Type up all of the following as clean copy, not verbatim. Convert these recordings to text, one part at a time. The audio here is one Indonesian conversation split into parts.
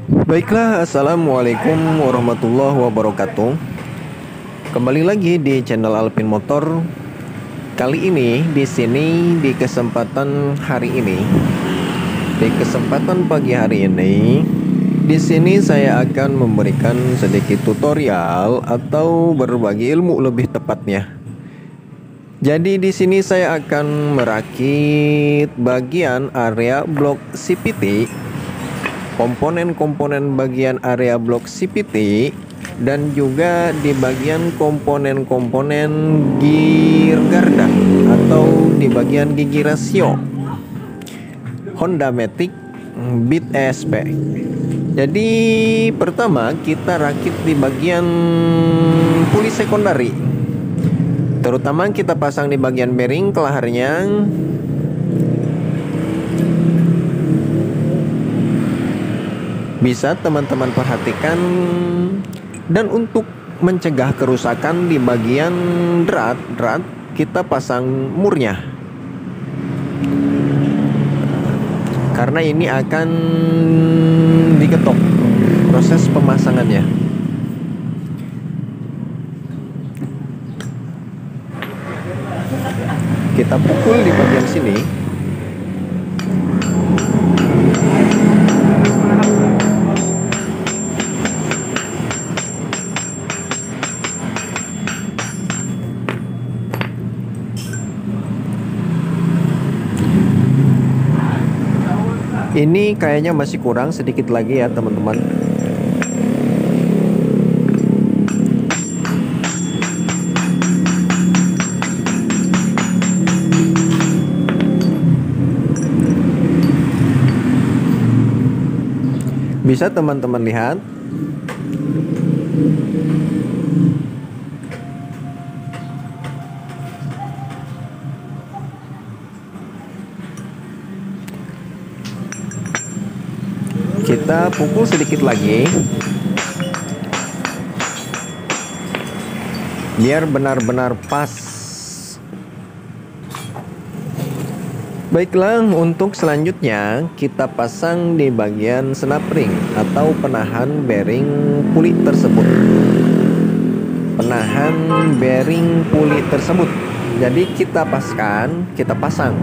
Baiklah, assalamualaikum warahmatullahi wabarakatuh. Kembali lagi di channel Alpin Motor. Kali ini di sini di kesempatan hari ini, di kesempatan pagi hari ini, di sini saya akan memberikan sedikit tutorial atau berbagi ilmu lebih tepatnya. Jadi di sini saya akan merakit bagian area blok CVT, komponen-komponen bagian area blok CVT, dan juga di bagian komponen-komponen gear gardan atau di bagian gigi rasio Honda Matic Beat ESP. Jadi pertama kita rakit di bagian puli sekundari, terutama kita pasang di bagian bearing kelaharnya. Bisa teman-teman perhatikan. Dan untuk mencegah kerusakan di bagian drat kita pasang murnya, karena ini akan diketok proses pemasangannya. Kita pukul di bagian sini. Ini kayaknya masih kurang sedikit lagi ya teman-teman. Bisa teman-teman lihat. Kita pukul sedikit lagi biar benar-benar pas. Baiklah, untuk selanjutnya kita pasang di bagian snap ring atau penahan bearing puli tersebut. Penahan bearing puli tersebut. Jadi kita pasang.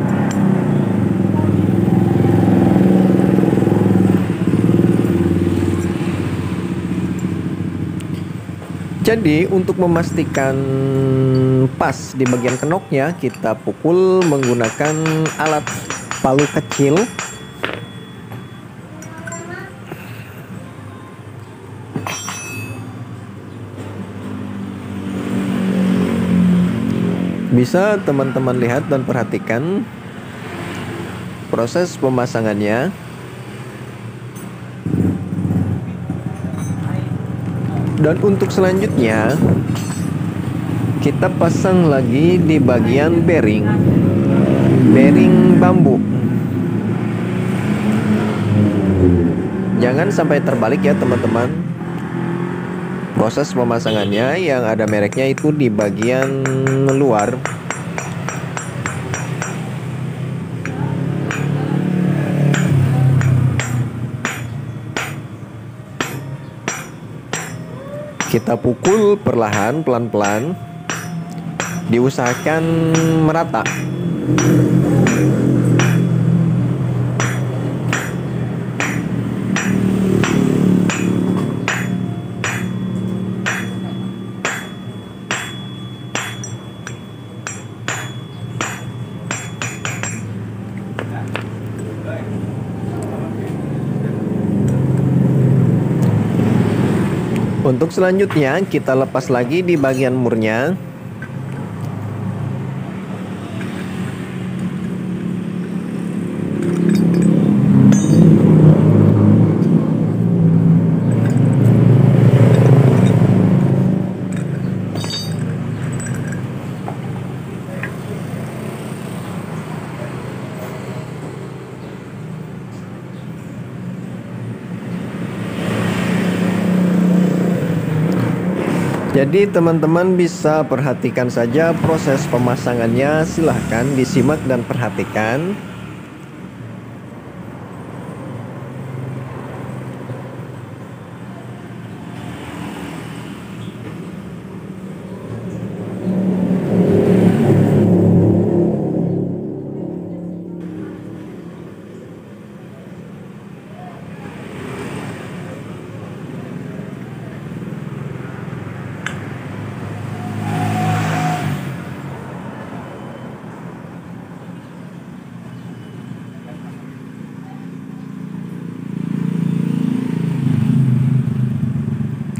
Jadi untuk memastikan pas di bagian kenoknya, kita pukul menggunakan alat palu kecil. Bisa teman-teman lihat dan perhatikan proses pemasangannya. Dan untuk selanjutnya kita pasang lagi di bagian bearing bambu. Jangan sampai terbalik ya teman-teman. Proses pemasangannya yang ada mereknya itu di bagian luar. Kita pukul perlahan, pelan-pelan, diusahakan merata. Untuk selanjutnya kita lepas lagi di bagian murnya. Jadi teman-teman bisa perhatikan saja proses pemasangannya, silahkan disimak dan perhatikan.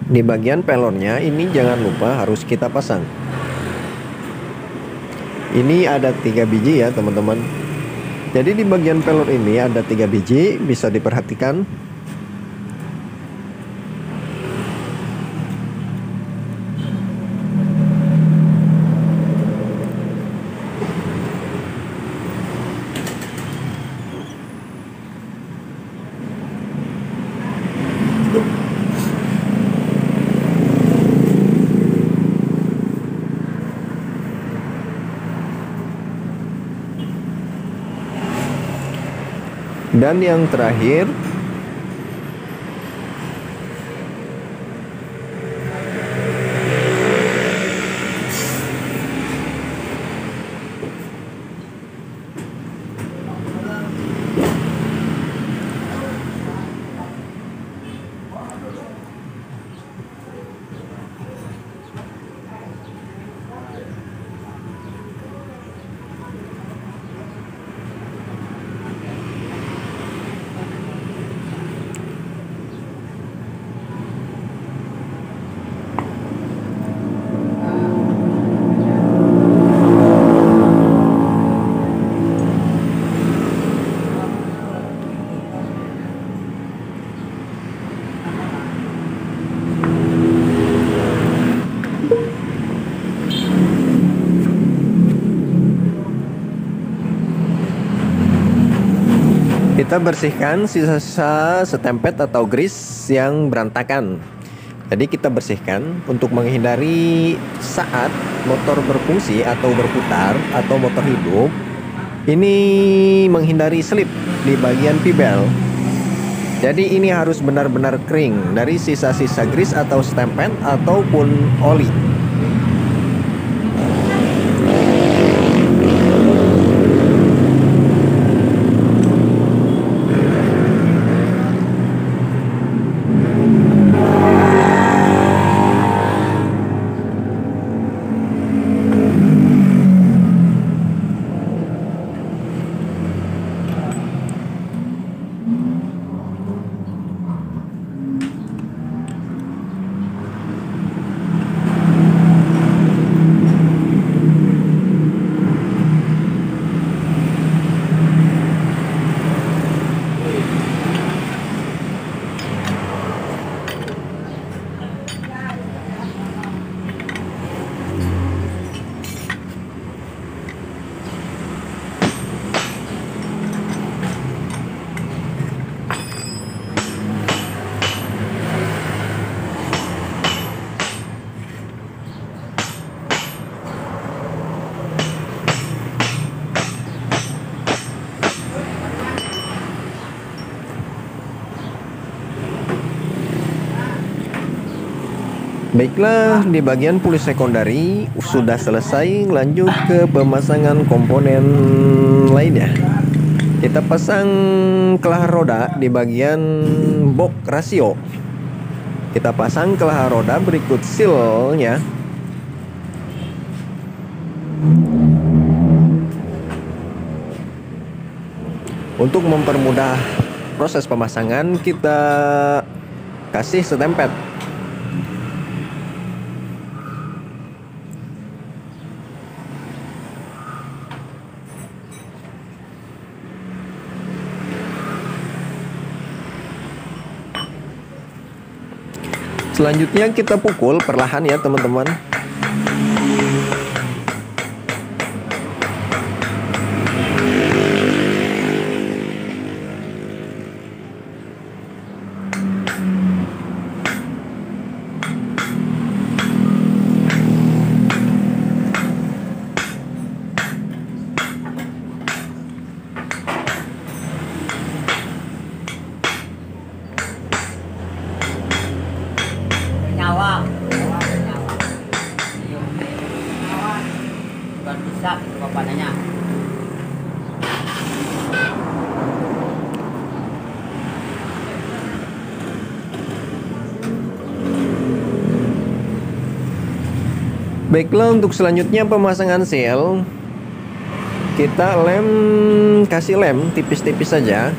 Di bagian pelornya ini jangan lupa harus kita pasang. Ini ada 3 biji ya teman-teman. Jadi di bagian pelor ini ada 3 biji, bisa diperhatikan. Dan yang terakhir, kita bersihkan sisa-sisa setempet atau grease yang berantakan. Jadi kita bersihkan untuk menghindari saat motor berfungsi atau berputar atau motor hidup, ini menghindari slip di bagian pibel. Jadi ini harus benar-benar kering dari sisa-sisa grease atau setempet ataupun oli. Baiklah, di bagian pulis sekundari sudah selesai, lanjut ke pemasangan komponen lainnya. Kita pasang kelahar roda di bagian box rasio. Kita pasang kelahar roda berikut sealnya. Untuk mempermudah proses pemasangan, kita kasih setempet. Selanjutnya kita pukul perlahan ya teman-teman. Bisa itu bapaknya. Baiklah, untuk selanjutnya pemasangan seal, kita kasih lem tipis-tipis saja,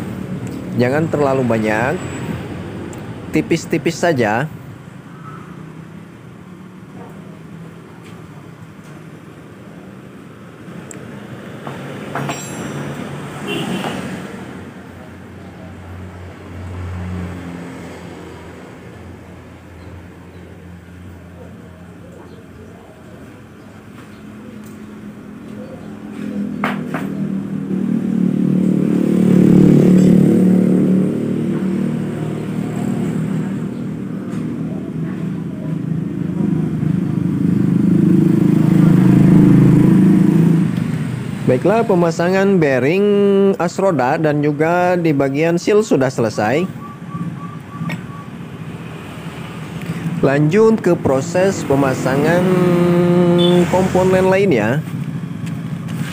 jangan terlalu banyak, tipis-tipis saja. Baiklah, pemasangan bearing as roda dan juga di bagian seal sudah selesai. Lanjut ke proses pemasangan komponen lainnya.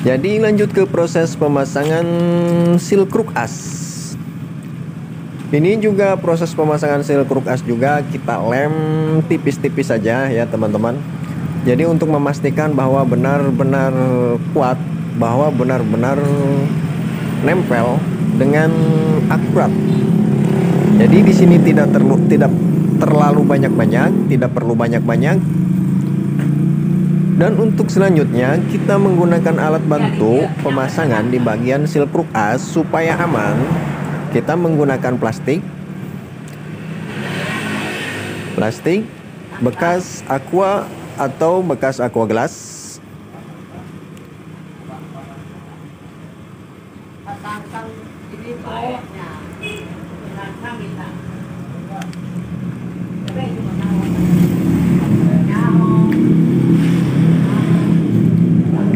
Jadi lanjut ke proses pemasangan seal kruk as. Ini juga proses pemasangan seal kruk as juga kita lem tipis-tipis saja ya teman-teman. Jadi untuk memastikan bahwa benar-benar kuat, bahwa benar-benar nempel dengan akurat. Jadi di sini tidak terlalu banyak-banyak, tidak perlu banyak-banyak. Dan untuk selanjutnya kita menggunakan alat bantu pemasangan di bagian seal kruk as supaya aman. Kita menggunakan plastik bekas aqua atau bekas aqua glass.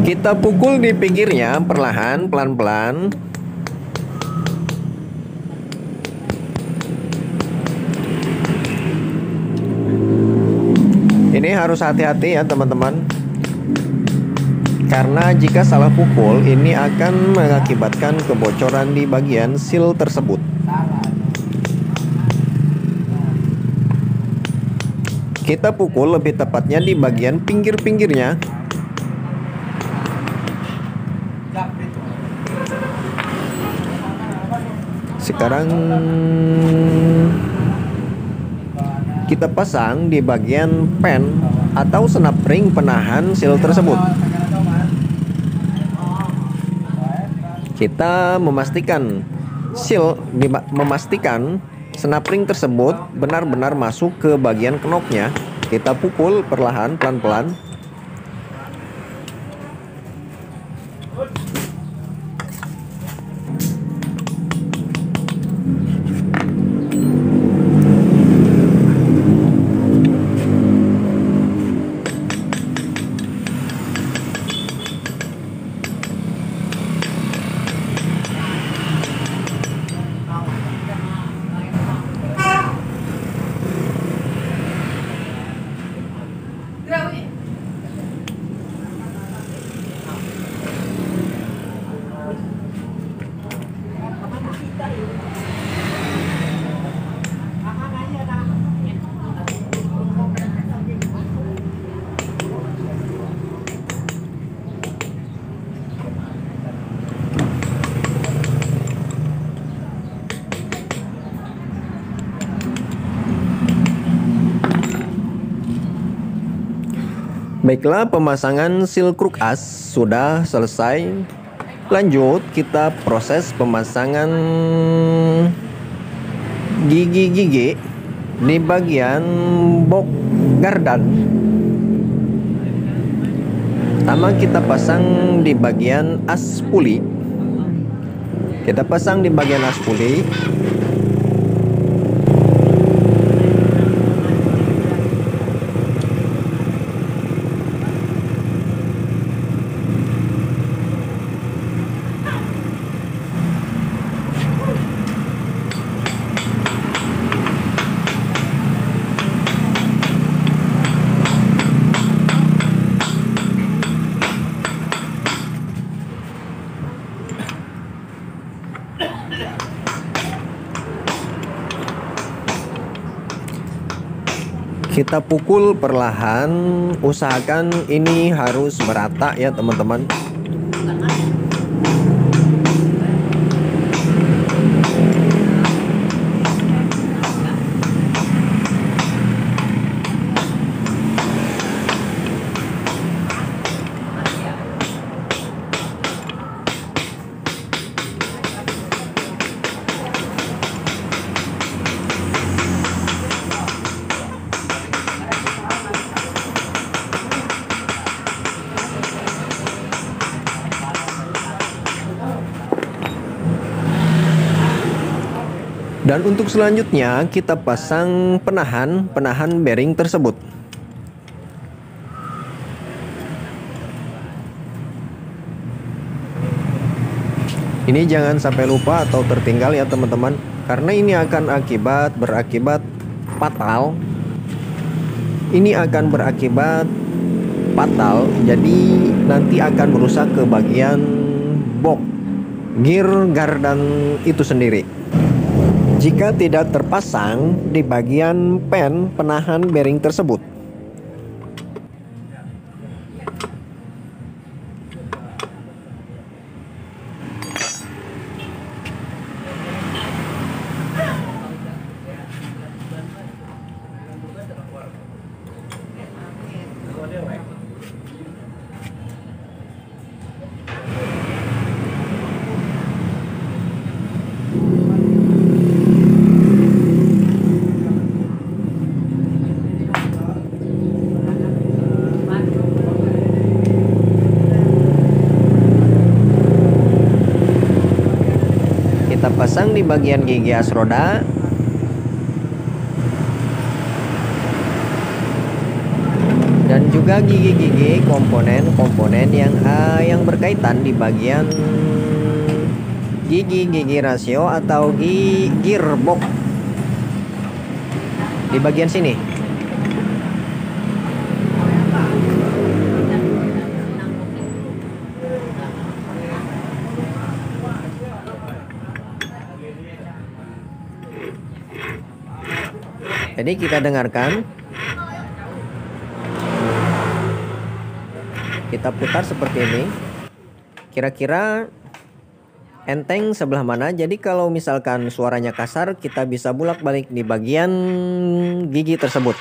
Kita pukul di pinggirnya perlahan, pelan-pelan. Ini harus hati-hati ya teman-teman, karena jika salah pukul ini akan mengakibatkan kebocoran di bagian seal tersebut. Kita pukul lebih tepatnya di bagian pinggir-pinggirnya. Sekarang kita pasang di bagian pen atau snap ring penahan seal tersebut. Kita memastikan snap ring tersebut benar-benar masuk ke bagian knopnya. Kita pukul perlahan, pelan-pelan. Baiklah, pemasangan seal kruk as sudah selesai. Lanjut kita proses pemasangan gigi-gigi di bagian box gardan. Pertama kita pasang di bagian as puli. Kita pasang di bagian as puli. Kita pukul perlahan, usahakan ini harus merata ya teman-teman. Dan untuk selanjutnya kita pasang penahan bearing tersebut. Ini jangan sampai lupa atau tertinggal ya teman-teman, karena ini akan berakibat fatal. Ini akan berakibat fatal, jadi nanti akan merusak ke bagian box, gear, gardan itu sendiri. Jika tidak terpasang di bagian pen penahan bearing tersebut. Kita pasang di bagian gigi as roda. Dan juga gigi-gigi komponen-komponen yang berkaitan di bagian gigi rasio atau gearbox di bagian sini. Jadi kita dengarkan, kita putar seperti ini. Kira-kira enteng sebelah mana. Jadi kalau misalkan suaranya kasar, kita bisa bolak-balik di bagian gigi tersebut.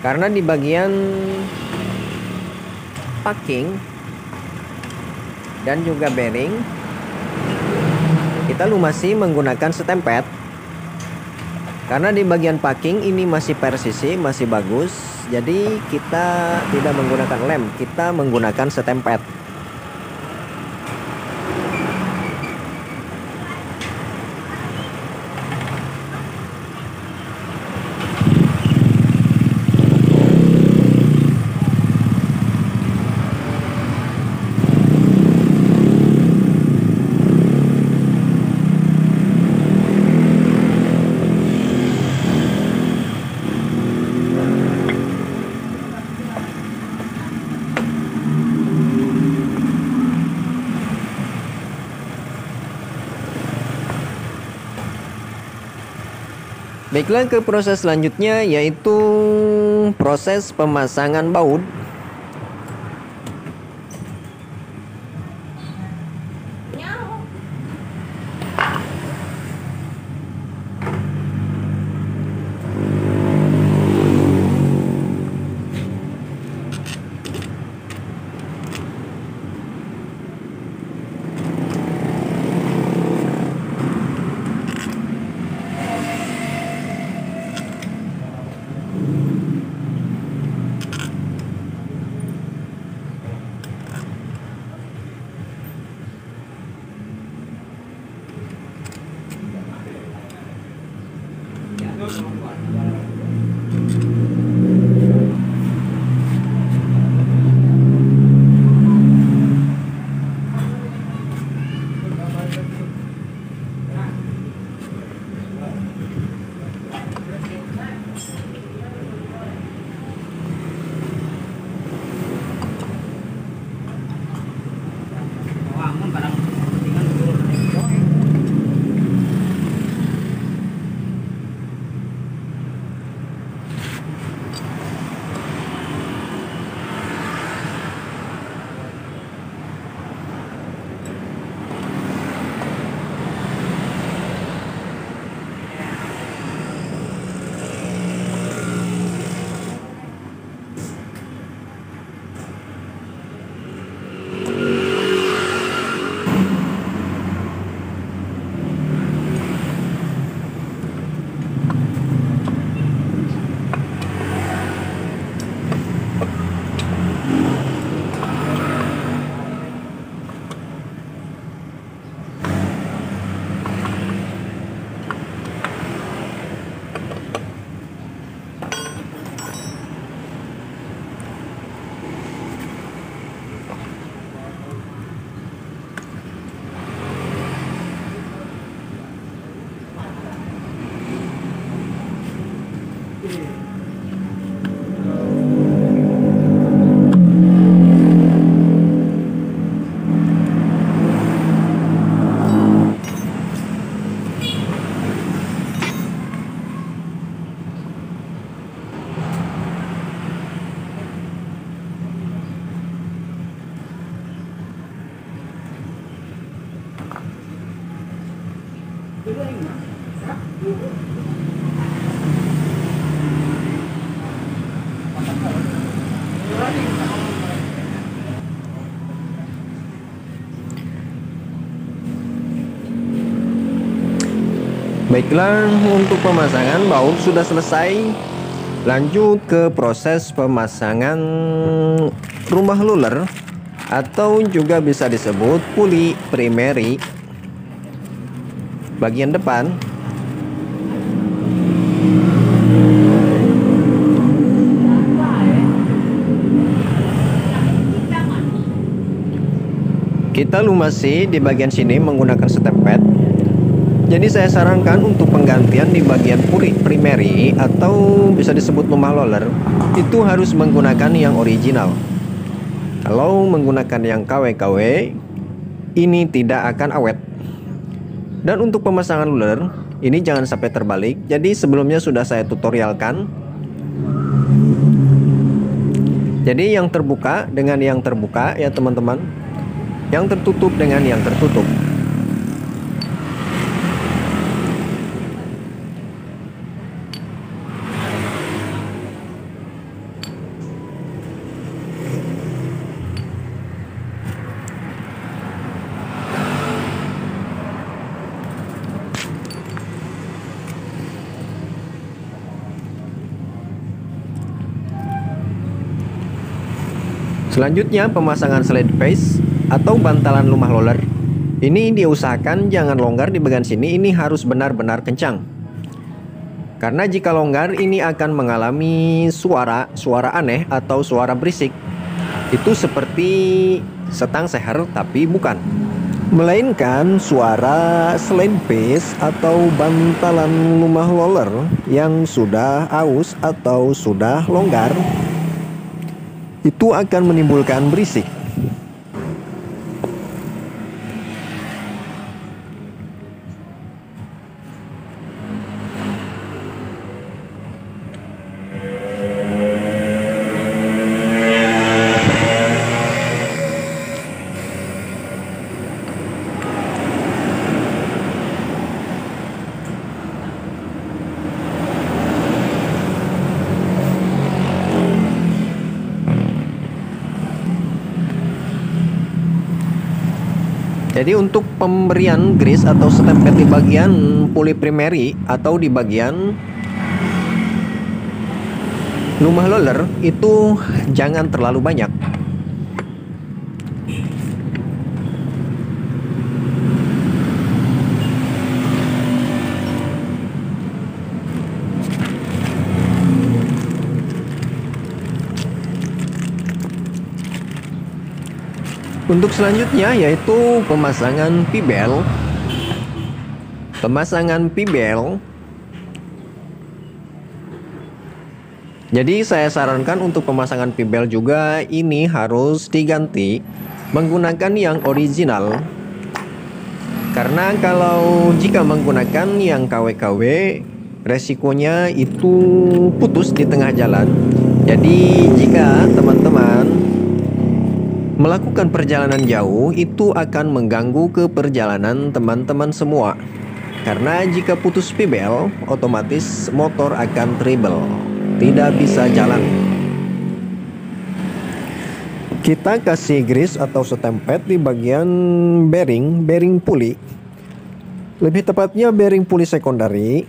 Karena di bagian packing dan juga bearing, kita lumasi menggunakan stempet. Karena di bagian packing ini masih persisi, masih bagus, jadi kita tidak menggunakan lem, kita menggunakan stempet. Baiklah, ke proses selanjutnya yaitu proses pemasangan baut. Baiklah, untuk pemasangan baut sudah selesai. Lanjut ke proses pemasangan rumah roller atau juga bisa disebut puli primary bagian depan. Kita lumasi di bagian sini menggunakan stempet. Jadi saya sarankan untuk penggantian di bagian puli primary atau bisa disebut lumah roller itu harus menggunakan yang original. Kalau menggunakan yang KW-KW ini tidak akan awet. Dan untuk pemasangan roller ini jangan sampai terbalik. Jadi sebelumnya sudah saya tutorialkan. Jadi yang terbuka dengan yang terbuka ya teman-teman. Yang tertutup dengan yang tertutup. Selanjutnya pemasangan slide face atau bantalan lumah roller. Ini diusahakan jangan longgar di bagian sini, ini harus benar-benar kencang. Karena jika longgar ini akan mengalami suara aneh atau suara berisik. Itu seperti setang seher tapi bukan. Melainkan suara slide face atau bantalan lumah roller yang sudah aus atau sudah longgar. Itu akan menimbulkan berisik. Jadi untuk pemberian grease atau stempel di bagian puli primary atau di bagian lumah roller itu jangan terlalu banyak. Untuk selanjutnya yaitu pemasangan pibel. Jadi saya sarankan untuk pemasangan pibel juga ini harus diganti menggunakan yang original. Karena kalau jika menggunakan yang KW-KW resikonya itu putus di tengah jalan. Jadi jika teman-teman melakukan perjalanan jauh itu akan mengganggu ke perjalanan teman-teman semua. Karena jika putus pibel, otomatis motor akan trouble, tidak bisa jalan. Kita kasih grease atau stempet di bagian bearing puli. Lebih tepatnya bearing puli sekundari.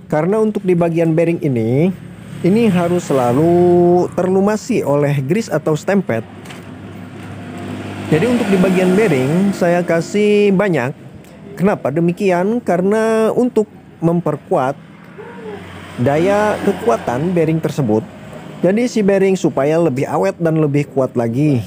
Karena untuk di bagian bearing ini harus selalu terlumasi oleh grease atau stempet. Jadi untuk di bagian bearing saya kasih banyak. Kenapa demikian? Karena untuk memperkuat daya kekuatan bearing tersebut. Jadi si bearing supaya lebih awet dan lebih kuat lagi.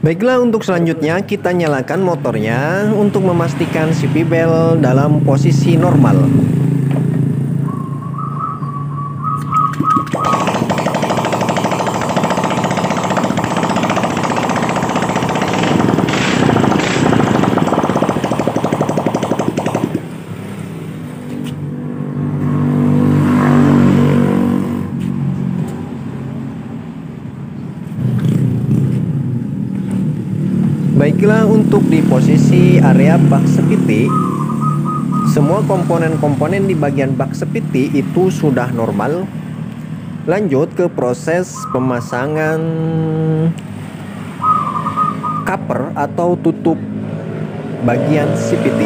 Baiklah, untuk selanjutnya kita nyalakan motornya untuk memastikan CP belt dalam posisi normal. Baiklah, untuk di posisi area bak sepiti, semua komponen-komponen di bagian bak sepiti itu sudah normal. Lanjut ke proses pemasangan cover atau tutup bagian CVT.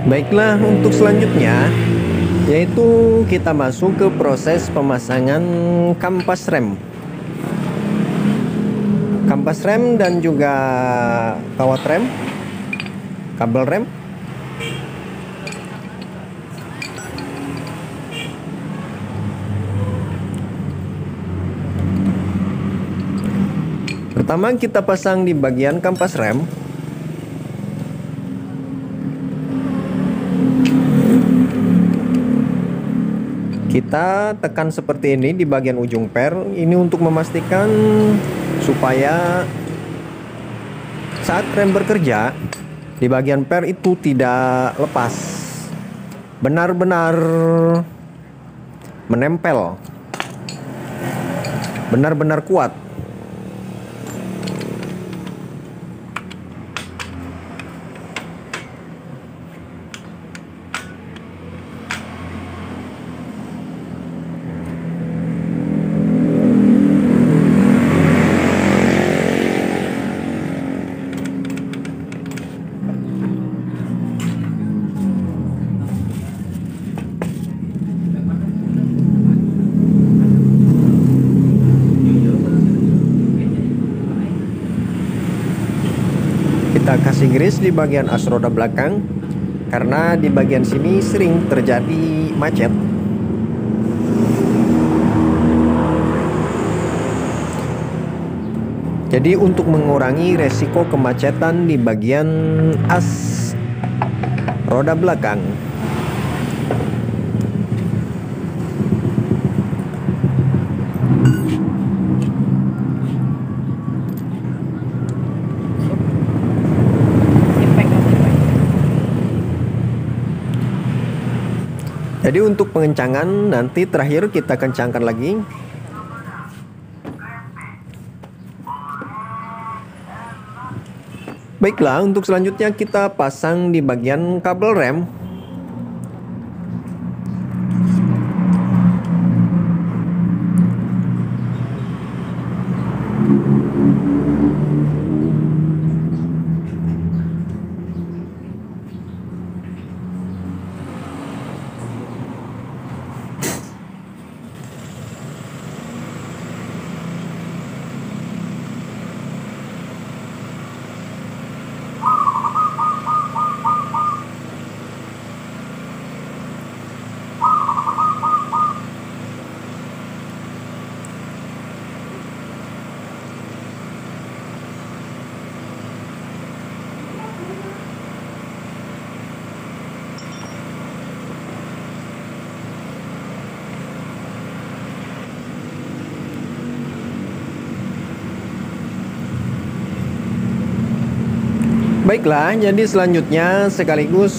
Baiklah, untuk selanjutnya yaitu kita masuk ke proses pemasangan kampas rem. Kampas rem dan juga kawat rem, kabel rem. Pertama kita pasang di bagian kampas rem. Kita tekan seperti ini di bagian ujung per. Ini untuk memastikan supaya saat rem bekerja di bagian per itu tidak lepas, benar-benar menempel, benar-benar kuat. Kita kasih grease di bagian as roda belakang karena di bagian sini sering terjadi macet. Jadi untuk mengurangi resiko kemacetan di bagian as roda belakang, jadi untuk pengencangan nanti terakhir kita kencangkan lagi. Baiklah, untuk selanjutnya kita pasang di bagian kabel rem. Baiklah, jadi selanjutnya sekaligus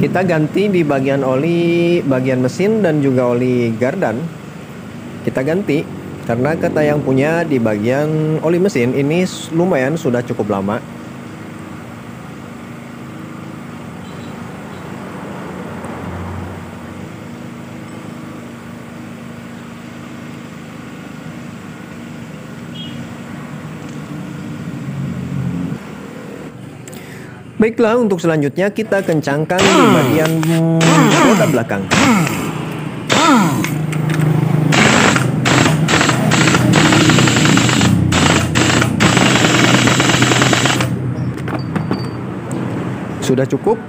kita ganti di bagian oli, bagian mesin dan juga oli gardan. Kita ganti karena kata yang punya di bagian oli mesin ini lumayan sudah cukup lama. Baiklah, untuk selanjutnya kita kencangkan di bagian roda belakang. Sudah cukup.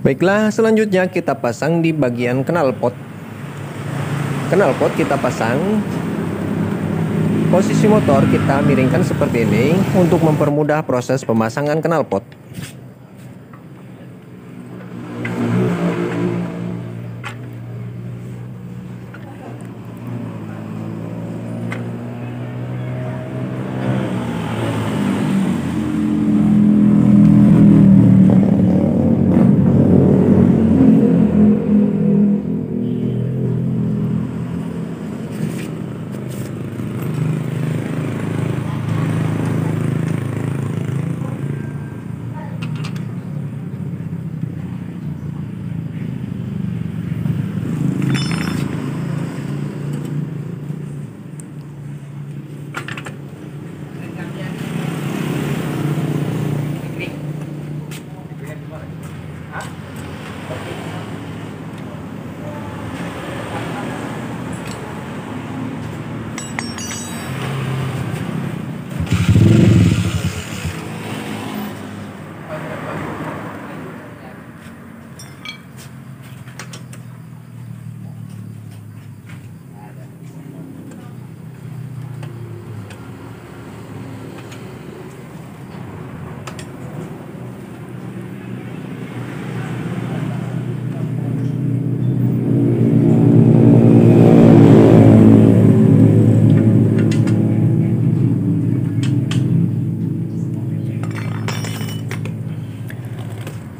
Baiklah, selanjutnya kita pasang di bagian knalpot. Knalpot kita pasang, posisi motor kita miringkan seperti ini untuk mempermudah proses pemasangan knalpot.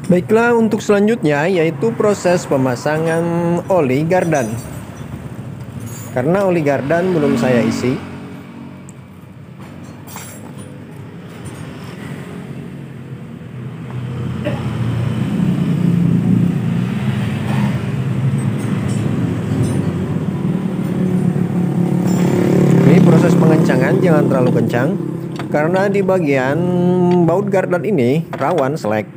Baiklah, untuk selanjutnya yaitu proses pemasangan oli gardan. Karena oli gardan belum saya isi, ini proses pengencangan jangan terlalu kencang karena di bagian baut gardan ini rawan selek.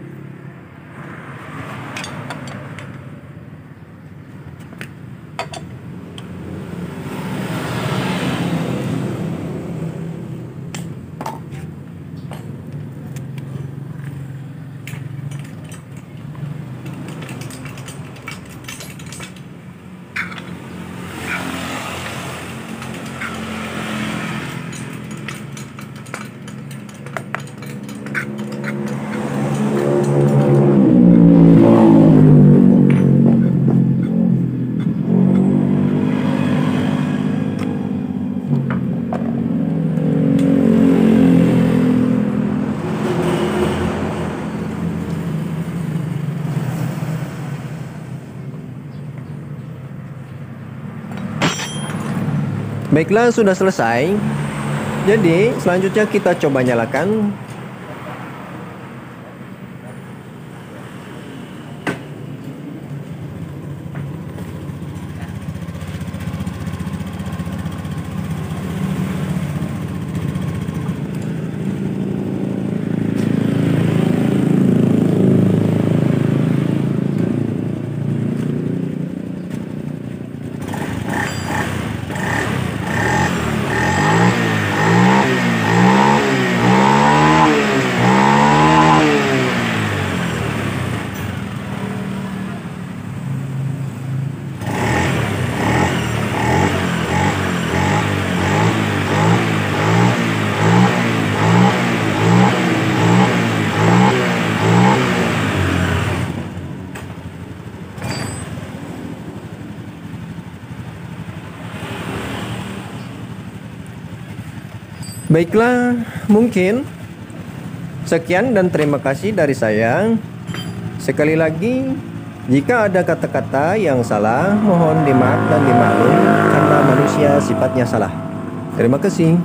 Baiklah, sudah selesai. Jadi selanjutnya kita coba nyalakan. Baiklah, mungkin sekian dan terima kasih dari saya. Sekali lagi, jika ada kata-kata yang salah, mohon dimaaf dan dimaklum karena manusia sifatnya salah. Terima kasih.